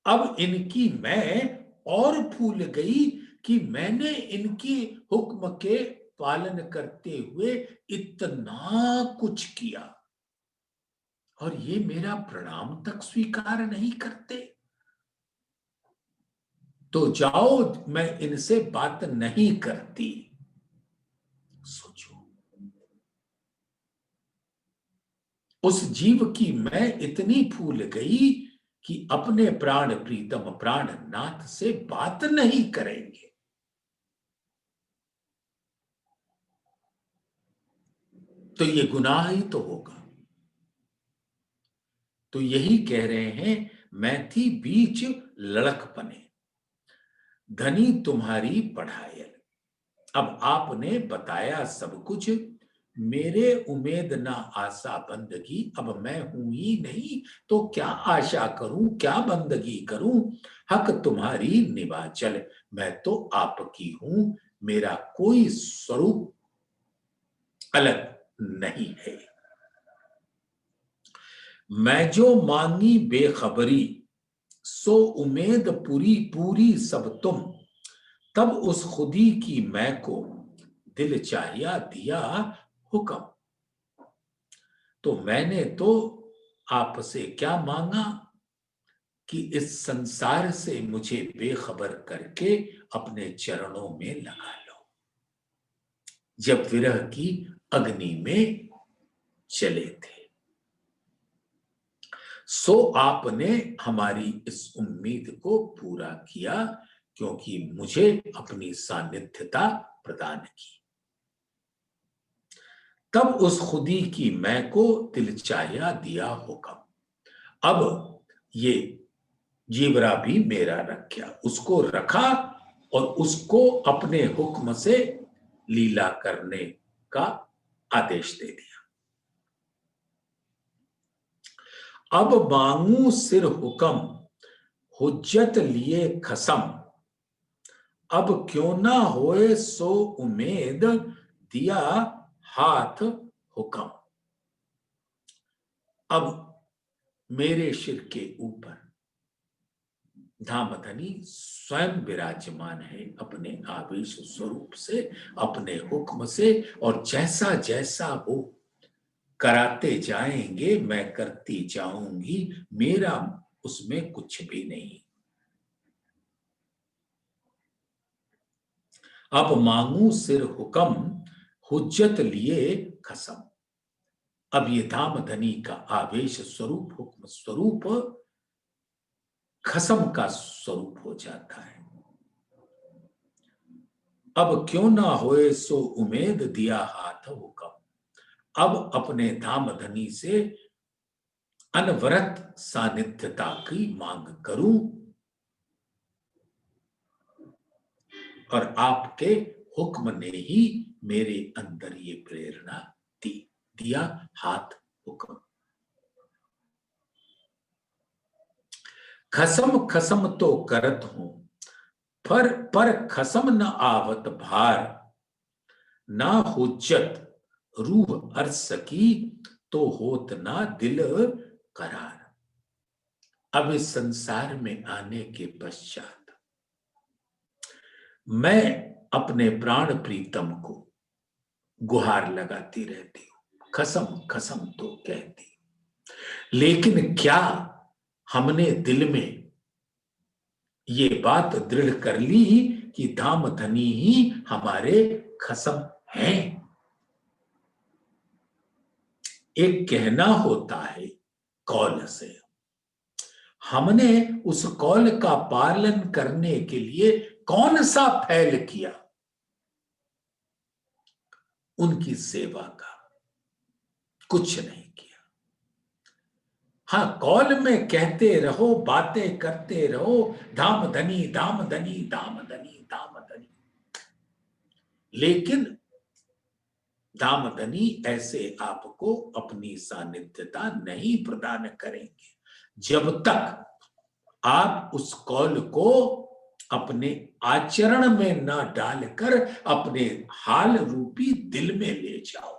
A: अब इनकी मैं और फूल गई कि मैंने इनकी हुक्म के पालन करते हुए इतना कुछ किया और ये मेरा प्रणाम तक स्वीकार नहीं करते। तो जाओ, मैं इनसे बात नहीं करती। सोचो, उस जीव की मैं इतनी भूल गई कि अपने प्राण प्रीतम प्राणनाथ से बात नहीं करेंगे। तो ये गुनाह ही तो होगा। तो यही कह रहे हैं, मैं थी बीच लड़कपने, धनी तुम्हारी पढ़ायल। अब आपने बताया सब कुछ, मेरे उमेद ना आशा बंदगी। अब मैं हूं ही नहीं तो क्या आशा करूं, क्या बंदगी करूं। हक तुम्हारी निभा चल, मैं तो आपकी हूं, मेरा कोई स्वरूप अलग नहीं है। मैं जो मांगी बेखबरी, सो उमेद पूरी पूरी सब तुम। तब उस खुदी की मैं को दिल चाहिया दिया हुक्म। तो मैंने तो आपसे क्या मांगा कि इस संसार से मुझे बेखबर करके अपने चरणों में लगा लो। जब विरह की अग्नि में चले थे, सो आपने हमारी इस उम्मीद को पूरा किया, क्योंकि मुझे अपनी सानिध्यता प्रदान की। तब उस खुदी की मैं को दिल चाहिया दिया हुक्म। अब ये जीवरा भी मेरा रखा, उसको रखा और उसको अपने हुक्म से लीला करने का आदेश दे दिया। अब मांगू सिर हुक्म, हुज्जत लिए खसम। अब क्यों ना होए सो उमेद, दिया हाथ हुक्म। अब मेरे सिर के ऊपर धामधनी स्वयं विराजमान है, अपने आवेश स्वरूप से, अपने हुक्म से, और जैसा जैसा वो कराते जाएंगे मैं करती जाऊंगी, मेरा उसमें कुछ भी नहीं। अब मांगू सिर हुक्म, हुज्जत लिए खसम। अब ये धामधनी का आवेश स्वरूप, हुक्म स्वरूप खसम का स्वरूप हो जाता है। अब क्यों ना होए सो उमेद, दिया हाथ हुक्म। अब अपने धामधनी से अनवरत सानिध्यता की मांग करूं और आपके हुक्म ने ही मेरे अंदर ये प्रेरणा दी। दिया हाथ हुक्म। खसम खसम तो करत हूं, पर खसम न आवत भार। ना हुज्जत रूह अर्ज सकी, तो होत ना दिल करार। अब इस संसार में आने के पश्चात मैं अपने प्राण प्रीतम को गुहार लगाती रहती हूं, खसम खसम तो कहती। लेकिन क्या हमने दिल में ये बात दृढ़ कर ली कि धामधनी ही हमारे खसम हैं? एक कहना होता है कौल से, हमने उस कौल का पालन करने के लिए कौन सा फैल किया? उनकी सेवा का कुछ नहीं किया। हाँ, कौल में कहते रहो, बातें करते रहो, धामधनी धामधनी धामधनी धामधनी, लेकिन धामधनी ऐसे आपको अपनी सानिध्यता नहीं प्रदान करेंगे जब तक आप उस कौल को अपने आचरण में ना डालकर अपने हाल रूपी दिल में ले जाओ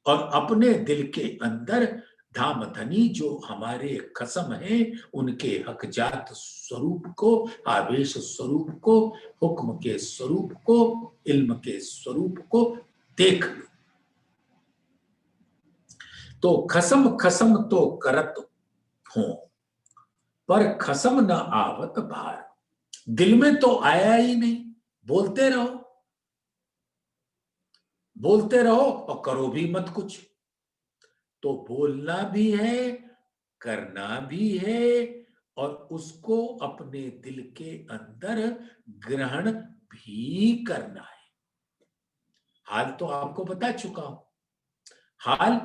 A: और अपने दिल के अंदर धाम धनी जो हमारे खसम हैं, उनके हकजात स्वरूप को, आवेश स्वरूप को, हुक्म के स्वरूप को, इल्म के स्वरूप को देख लो। तो खसम खसम तो करत हो, पर खसम न आवत भार। दिल में तो आया ही नहीं, बोलते रहो, बोलते रहो और करो भी मत कुछ। तो बोलना भी है, करना भी है, और उसको अपने दिल के अंदर ग्रहण भी करना है। हाल तो आपको बता चुका हूं, हाल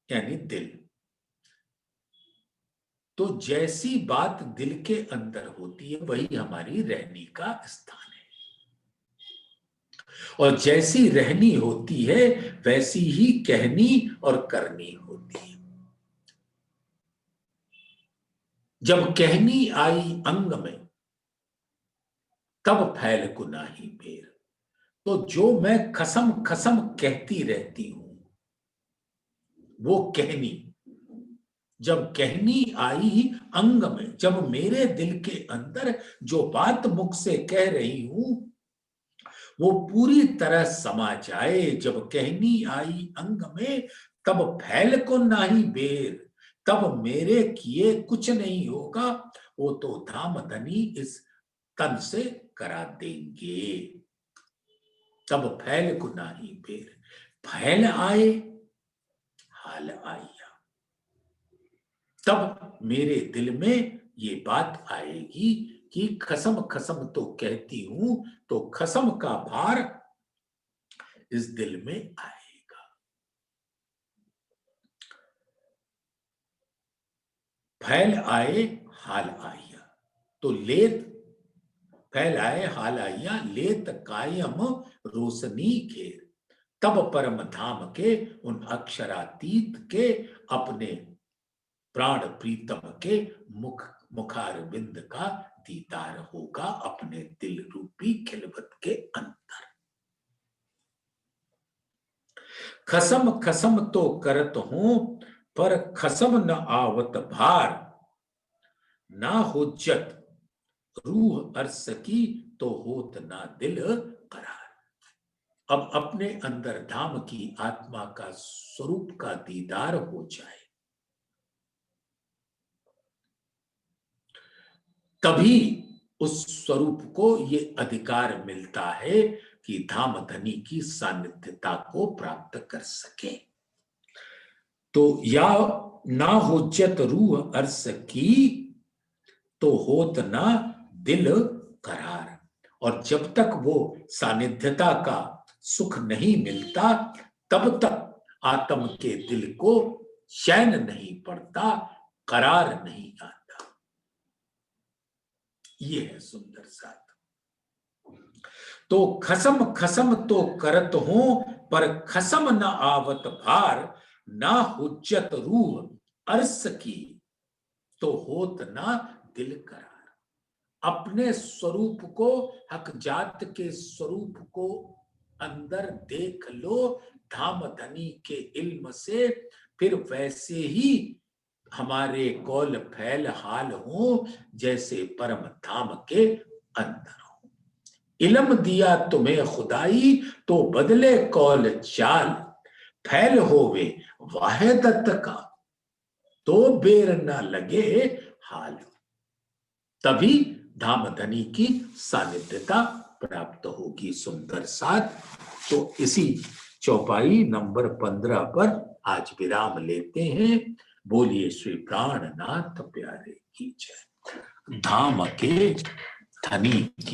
A: यानी दिल। तो जैसी बात दिल के अंदर होती है वही हमारी रहने का स्थान है, और जैसी रहनी होती है वैसी ही कहनी और करनी होती है। जब कहनी आई अंग में, तब फैल गुनाही बेर। तो जो मैं खसम खसम कहती रहती हूं, वो कहनी जब कहनी आई अंग में, जब मेरे दिल के अंदर जो बात मुख से कह रही हूं वो पूरी तरह समा जाए, जब कहनी आई अंग में, तब फैल को नाही बेर। तब मेरे किए कुछ नहीं होगा, वो तो धाम धनी इस तन से करा देंगे। तब फैल को नाही बेर, फैल आए हाल आया, तब मेरे दिल में ये बात आएगी कि खसम खसम तो कहती हूं, तो खसम का भार इस दिल में आएगा। फैल आए हाल आया, तो लेत फैल आए हाल आया, लेत कायम रोशनी घेर। तब परम धाम के उन अक्षरातीत के, अपने प्राण प्रीतम के मुखारविंद का दीदार होगा, अपने दिल रूपी खिलवत के अंदर। खसम खसम तो करत हूं, पर खसम न आवत भार। ना हुज्जत रूह अर्स की, तो होत ना दिल करार। अब अपने अंदर धाम की आत्मा का स्वरूप का दीदार हो जाए, तभी उस स्वरूप को ये अधिकार मिलता है कि धाम धनी की सानिध्यता को प्राप्त कर सके। तो या ना हुज्जत रूह अर्स की, तो होत ना दिल करार। और जब तक वो सानिध्यता का सुख नहीं मिलता, तब तक आत्म के दिल को चैन नहीं पड़ता, करार नहीं आता। ये है सुंदर साथ। तो खसम खसम तो करत हो, पर खसम न आवत भार। ना हुज्जत रूह अर्स की, तो होत ना दिल करार। अपने स्वरूप को, हकजात के स्वरूप को अंदर देख लो धाम धनी के इल्म से, फिर वैसे ही हमारे कौल फैल हाल हो जैसे परम धाम के अंदर हो। इल्म दिया तुम्हें खुदाई, तो बदले कौल चाल। फैल होवे वाहिदत का, तो बेर न लगे हाल। तभी धाम धनी की सानिध्यता प्राप्त होगी। सुंदर साथ। तो इसी चौपाई नंबर 15 पर आज विराम लेते हैं। बोलिए श्री प्राणनाथ प्यारे की जय। धाम के धनी की